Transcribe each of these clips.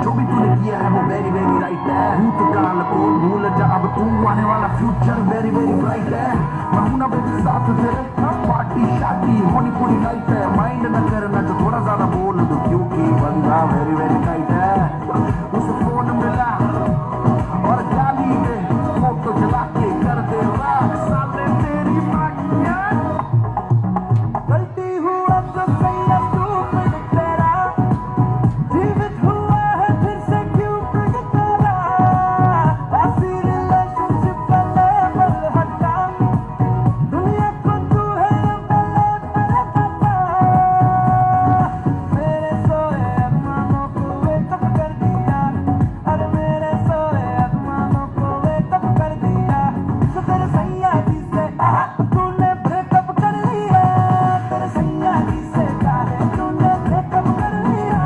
जो भी तूने किया है वो वेरी वेरी राइट है। भूत काल को भूल जा, अब तू आने वाला फ्यूचर वेरी वेरी ब्राइट है। मैं हूं ना बेबी साथ तेरे, पार्टी शादी होनी पूरी नाइट है। माइंड न करना जो थोड़ा ज्यादा बोल दो, क्योंकि बंदा वेरी वेरी टाइट है। उसे फोन मिला और गाली दे, फोटो जला के कर दे राख साले तेरी माटिया। गलती हुआ तो सही, अब तू फिर तेरा जीवित हुआ है फिर से क्यों फिर तेरा। ऐसी रिलेशनशिप का लेवल हटा, दुनिया को तू है मेरे पापा। मेरे सोए अरमानों को वेकअप कर दिया, अरे मेरे सोए अरमानों को वेकअप कर दिया। तो तेरे सैया जी से तूने ब्रेकअप कर लिया, तेरे सैया जी से काहे तूने ब्रेकअप कर लिया,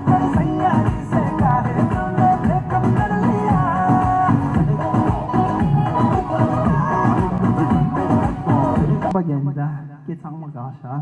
तेरे सैया जी से काहे तूने ब्रेकअप कर लिया। Paganda, kita ang mag-asa.